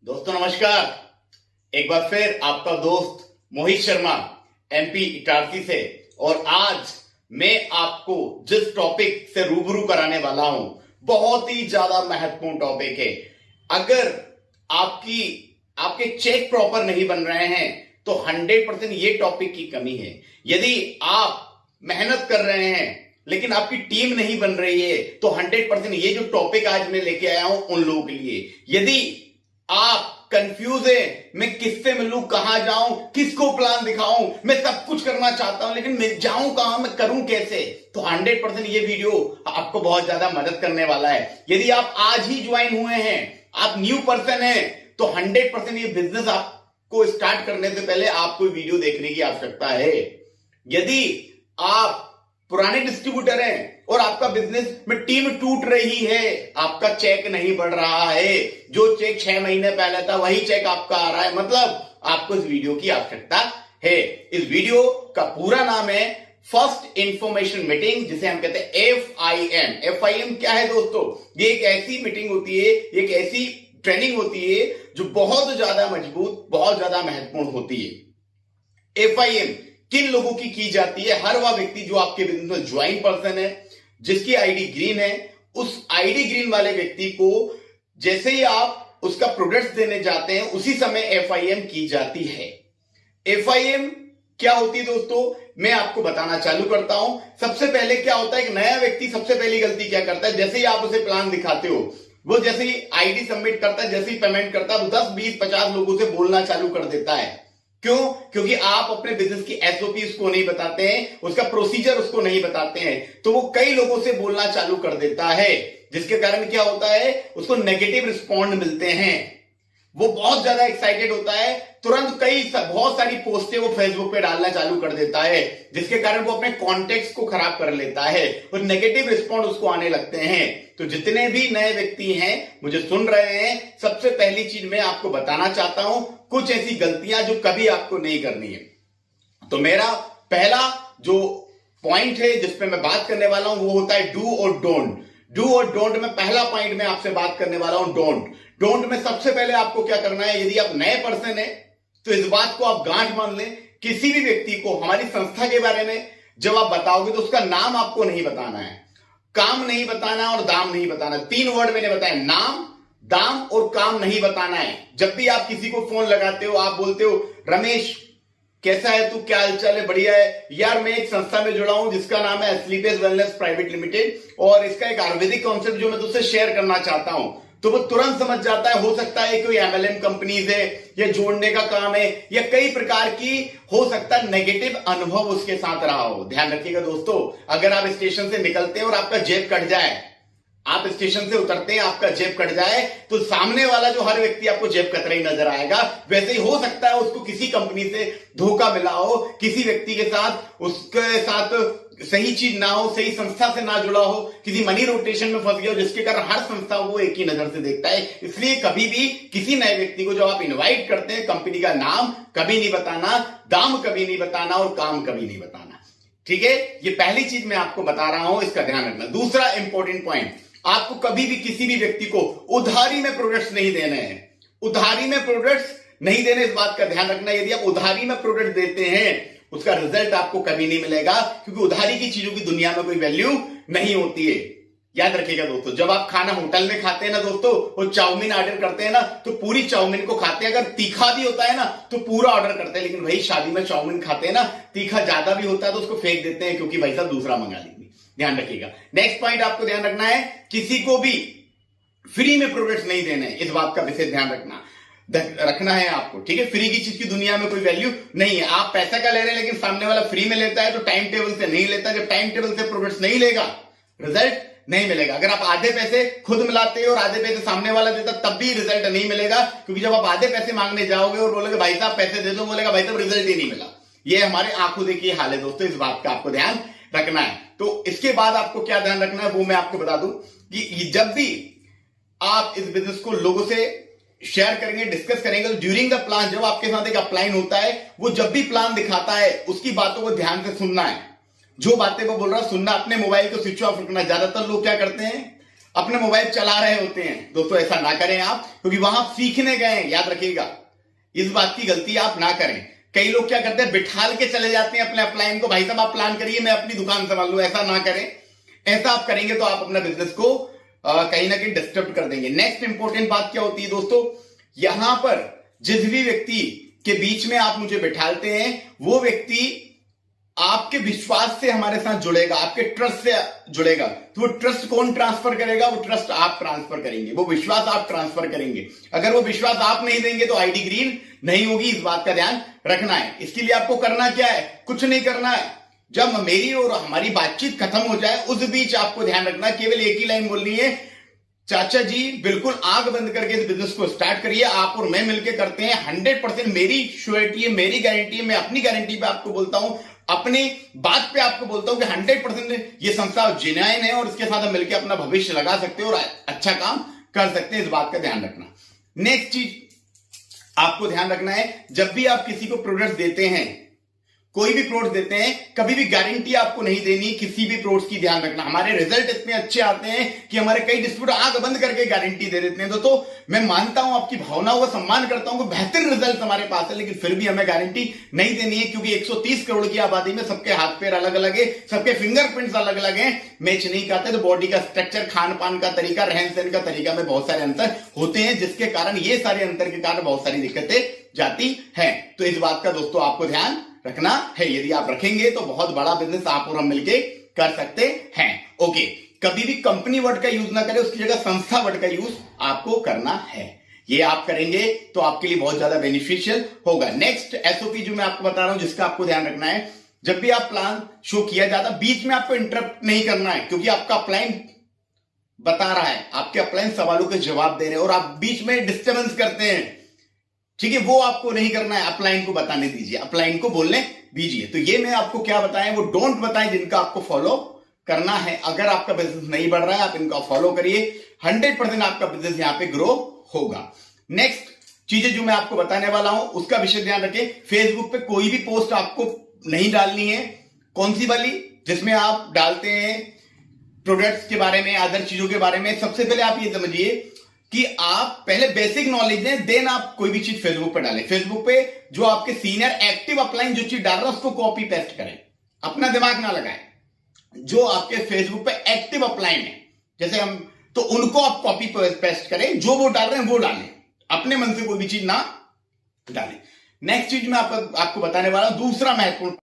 दोस्तों नमस्कार। एक बार फिर आपका दोस्त मोहित शर्मा एमपी इटारसी से। और आज मैं आपको जिस टॉपिक से रूबरू कराने वाला हूं बहुत ही ज्यादा महत्वपूर्ण टॉपिक है। अगर आपके चेक प्रॉपर नहीं बन रहे हैं तो 100% ये टॉपिक की कमी है। यदि आप मेहनत कर रहे हैं लेकिन आपकी टीम नहीं बन रही है तो 100% ये जो टॉपिक आज मैं लेके आया हूं उन लोगों के लिए। यदि आप कंफ्यूज है, मैं किससे मिलूं, कहां जाऊं, किसको प्लान दिखाऊं, मैं सब कुछ करना चाहता हूं लेकिन मैं जाऊं कहां, मैं करूं कैसे, तो 100% ये वीडियो आपको बहुत ज्यादा मदद करने वाला है। यदि आप आज ही ज्वाइन हुए हैं, आप न्यू पर्सन हैं, तो 100% ये बिजनेस आपको स्टार्ट करने से पहले आपको वीडियो देखने की आवश्यकता है। यदि आप पुराने डिस्ट्रीब्यूटर हैं और आपका बिजनेस में टीम टूट रही है, आपका चेक नहीं बढ़ रहा है, जो चेक 6 महीने पहले था वही चेक आपका आ रहा है, मतलब आपको इस वीडियो की आवश्यकता है। इस वीडियो का पूरा नाम है फर्स्ट इंफॉर्मेशन मीटिंग, जिसे हम कहते हैं FIM। FIM क्या है दोस्तों? ये एक ऐसी मीटिंग होती है, एक ऐसी ट्रेनिंग होती है जो बहुत ज्यादा मजबूत, बहुत ज्यादा महत्वपूर्ण होती है। FIM किन लोगों की जाती है? हर वह व्यक्ति जो आपके बिजनेस में ज्वाइन पर्सन है, जिसकी आईडी ग्रीन है, उस आईडी ग्रीन वाले व्यक्ति को जैसे ही आप उसका प्रोडक्ट्स देने जाते हैं उसी समय FIM की जाती है। FIM क्या होती है दोस्तों, मैं आपको बताना चालू करता हूं। सबसे पहले क्या होता है, एक नया व्यक्ति सबसे पहली गलती क्या करता है, जैसे ही आप उसे प्लान दिखाते हो, वो जैसे ही आईडी सबमिट करता है, जैसे ही पेमेंट करता है, वो 10 20 50 लोगों से बोलना चालू कर देता है। क्यों? क्योंकि आप अपने बिजनेस की SOP उसको नहीं बताते हैं, उसका प्रोसीजर उसको नहीं बताते हैं, तो वो कई लोगों से बोलना चालू कर देता है, जिसके कारण क्या होता है, उसको नेगेटिव रिस्पॉन्ड मिलते हैं। वो बहुत ज्यादा एक्साइटेड होता है, तुरंत बहुत सारी पोस्टें वो फेसबुक पे डालना चालू कर देता है, जिसके कारण वो अपने कॉन्टेक्ट को खराब कर लेता है और नेगेटिव रिस्पॉन्ड उसको आने लगते हैं। तो जितने भी नए व्यक्ति हैं मुझे सुन रहे हैं, सबसे पहली चीज मैं आपको बताना चाहता हूं कुछ ऐसी गलतियां जो कभी आपको नहीं करनी है। तो मेरा पहला जो पॉइंट है जिस पे मैं बात करने वाला हूं वो होता है डू और डोंट। डू और डोंट में पहला पॉइंट मैं आपसे बात करने वाला हूं डोंट में सबसे पहले आपको क्या करना है, यदि आप नए पर्सन है तो इस बात को आप गांठ मान लें, किसी भी व्यक्ति को हमारी संस्था के बारे में जब आप बताओगे तो उसका नाम आपको नहीं बताना है, काम नहीं बताना और दाम नहीं बताना। 3 वर्ड मैंने बताया, नाम, दाम और काम नहीं बताना है। जब भी आप किसी को फोन लगाते हो, आप बोलते हो रमेश कैसा है तू, क्या हालचाल है, बढ़िया है यार, मैं एक संस्था में जुड़ा हूं जिसका नाम है स्लीपेस वेलनेस प्राइवेट लिमिटेड और इसका एक आयुर्वेदिक कॉन्सेप्ट जो मैं तुझसे शेयर करना चाहता हूं, तो वो तुरंत समझ जाता है। हो सकता है कोई MLM कंपनीज है या जोड़ने का काम है या कई प्रकार की हो सकता है नेगेटिव अनुभव उसके साथ रहा हो। ध्यान रखिएगा दोस्तों, अगर आप स्टेशन से निकलते हैं और आपका जेब कट जाए, आप स्टेशन से उतरते हैं आपका जेब कट जाए, तो सामने वाला जो हर व्यक्ति आपको जेब कतरा ही नजर आएगा। वैसे ही हो सकता है उसको किसी कंपनी से धोखा मिला हो, किसी व्यक्ति के साथ उसके साथ सही चीज ना हो, सही संस्था से ना जुड़ा हो, किसी मनी रोटेशन में फंस गया हो, जिसके कारण हर संस्था को एक ही नजर से देखता है। इसलिए कभी भी किसी नए व्यक्ति को जब आप इन्वाइट करते हैं, कंपनी का नाम कभी नहीं बताना, दाम कभी नहीं बताना और काम कभी नहीं बताना। ठीक है, ये पहली चीज मैं आपको बता रहा हूं, इसका ध्यान रखना। दूसरा इंपॉर्टेंट पॉइंट, आपको कभी भी किसी भी व्यक्ति को उधारी में प्रोडक्ट्स नहीं देने हैं। उधारी में प्रोडक्ट्स नहीं देने, इस बात का ध्यान रखना। यदि आप उधारी में प्रोडक्ट देते हैं उसका रिजल्ट आपको कभी नहीं मिलेगा, क्योंकि उधारी की चीजों की दुनिया में कोई वैल्यू नहीं होती है। याद रखिएगा दोस्तों, जब आप खाना होटल में खाते हैं ना दोस्तों, वो चाउमीन ऑर्डर करते हैं ना तो पूरी चाउमीन को खाते हैं। अगर तीखा भी होता है ना तो पूरा ऑर्डर करते हैं, लेकिन वही शादी में चाउमीन खाते हैं ना, तीखा ज्यादा भी होता है तो उसको फेंक देते हैं क्योंकि भाई साहब दूसरा मंगा लेंगे। ध्यान रखिएगा। नेक्स्ट पॉइंट आपको ध्यान रखना है, किसी को भी फ्री में प्रोडक्ट्स नहीं देने, इस बात का विशेष ध्यान रखना है आपको। ठीक है, फ्री की चीज की दुनिया में कोई वैल्यू नहीं है। आप पैसा का ले रहे हैं लेकिन सामने वाला फ्री में लेता है तो टाइम टेबल से नहीं लेता। जब टाइम टेबल से प्रोडक्ट्स नहीं लेगा, रिजल्ट नहीं मिलेगा। अगर आप आधे पैसे खुद मिलाते हो और आधे पैसे सामने वाला देता तब भी रिजल्ट नहीं मिलेगा, क्योंकि जब आप आधे पैसे मांगने जाओगे और बोलोगे भाई साहब पैसे दे दो, बोलेगा भाई साहब रिजल्ट ही नहीं मिला। ये हमारे आंखों देखी हाल है दोस्तों, इस बात का आपको ध्यान रखना है। तो इसके बाद आपको क्या ध्यान रखना है वो मैं आपको बता दूं कि जब भी आप इस बिजनेस को लोगों से शेयर करेंगे, डिस्कस करेंगे, ड्यूरिंग द प्लान, जब आपके साथ एक अपलाइन होता है, वो जब भी प्लान दिखाता है उसकी बातों को ध्यान से सुनना है। जो बातें वो बोल रहा है सुनना, अपने मोबाइल को स्विच ऑफ रखना। ज्यादातर लोग क्या करते हैं, अपने मोबाइल चला रहे होते हैं। दोस्तों ऐसा ना करें आप, क्योंकि वहां आप सीखने गए हैं, याद रखिएगा, इस बात की गलती आप ना करें। कई लोग क्या करते हैं, बिठाल के चले जाते हैं अपने अपलाइन को, भाई साहब आप प्लान करिए, मैं अपनी दुकान संभाल लूं। ऐसा ना करें। ऐसा आप करेंगे तो आप अपना बिजनेस को कहीं ना कहीं डिस्टर्ब कर देंगे। नेक्स्ट इंपॉर्टेंट बात क्या होती है दोस्तों, यहां पर जिस भी व्यक्ति के बीच में आप मुझे बिठालते हैं, वो व्यक्ति आपके विश्वास से हमारे साथ जुड़ेगा, आपके ट्रस्ट से जुड़ेगा। तो वो ट्रस्ट कौन ट्रांसफर करेगा? वो ट्रस्ट आप ट्रांसफर करेंगे, वो विश्वास आप ट्रांसफर करेंगे। अगर वो विश्वास आप नहीं देंगे तो आईडी ग्रीन नहीं होगी। इस बात का ध्यान रखना है। इसके लिए आपको करना क्या है? कुछ नहीं करना है। जब मेरी और हमारी बातचीत खत्म हो जाए, उस बीच आपको ध्यान रखना है, केवल एक ही लाइन बोलनी है, चाचा जी बिल्कुल आंख बंद करके इस बिजनेस को स्टार्ट करिए। आप और मैं मिलकर करते हैं, 100% मेरी श्योरिटी है, मेरी गारंटी है, मैं अपनी गारंटी पे आपको बोलता हूं, अपनी बात पे आपको बोलता हूं कि 100% ये संस्था जेन्युइन है और इसके साथ हम मिलकर अपना भविष्य लगा सकते हैं और अच्छा काम कर सकते हैं। इस बात का ध्यान रखना। नेक्स्ट चीज आपको ध्यान रखना है, जब भी आप किसी को प्रोडक्ट देते हैं, कोई भी प्रोडक्ट देते हैं, कभी भी गारंटी आपको नहीं देनी किसी भी प्रोडक्ट की। ध्यान रखना, हमारे रिजल्ट इतने अच्छे आते हैं कि हमारे कई डिस्ट्रीब्यूटर आंख बंद करके गारंटी दे देते हैं। तो मैं मानता हूं, आपकी भावनाओं का सम्मान करता हूं कि बेहतर रिजल्ट हमारे पास है, लेकिन फिर भी हमें गारंटी नहीं देनी है, क्योंकि 130 करोड़ की आबादी में सबके हाथ पैर अलग अलग है, सबके फिंगरप्रिंट्स अलग अलग हैं, मैच नहीं करते। तो बॉडी का स्ट्रक्चर, खान पान का तरीका, रहन सहन का तरीका में बहुत सारे अंतर होते हैं, जिसके कारण ये सारे अंतर के कारण बहुत सारी दिक्कतें जाती हैं। तो इस बात का दोस्तों आपको ध्यान रखना है। यदि आप रखेंगे तो बहुत बड़ा बिजनेस आप और हम मिलके कर सकते हैं। ओके, कभी भी कंपनी वर्ड का यूज ना करें, उसकी जगह संस्था वर्ड का यूज आपको करना है। ये आप करेंगे तो आपके लिए बहुत ज्यादा बेनिफिशियल होगा। नेक्स्ट एसओपी जो मैं आपको बता रहा हूं, जिसका आपको ध्यान रखना है, जब भी आप प्लान शो किया जाता, बीच में आपको इंटरप्ट नहीं करना है, क्योंकि आपका अपलाइन बता रहा है, आपके अपलाइन सवालों के जवाब दे रहे हैं और आप बीच में डिस्टर्बेंस करते हैं, ठीक है, वो आपको नहीं करना है। अपलाइन को बताने दीजिए, अपलाइन को बोलने दीजिए। तो ये मैं आपको क्या बताएं, वो डोंट बताएं जिनका आपको फॉलो करना है। अगर आपका बिजनेस नहीं बढ़ रहा है, आप इनका फॉलो करिए, 100% आपका बिजनेस यहां पे ग्रो होगा। नेक्स्ट चीजें जो मैं आपको बताने वाला हूं, उसका विषय ध्यान रखें। फेसबुक पे कोई भी पोस्ट आपको नहीं डालनी है। कौन सी वाली? जिसमें आप डालते हैं प्रोडक्ट्स के बारे में, अदर चीजों के बारे में। सबसे पहले आप ये समझिए कि आप पहले बेसिक नॉलेज दें, देन आप कोई भी चीज फेसबुक पे डालें। फेसबुक पे जो आपके सीनियर एक्टिव अपलाइन जो चीज डाल रहा है, उसको कॉपी पेस्ट करें, अपना दिमाग ना लगाएं। जो आपके फेसबुक पे एक्टिव अपलाइन है, जैसे हम, तो उनको आप कॉपी पेस्ट करें, जो वो डाल रहे हैं वो डालें, अपने मन से कोई भी चीज ना डालें। नेक्स्ट चीज मैं आपको बताने वाला हूं, दूसरा महत्वपूर्ण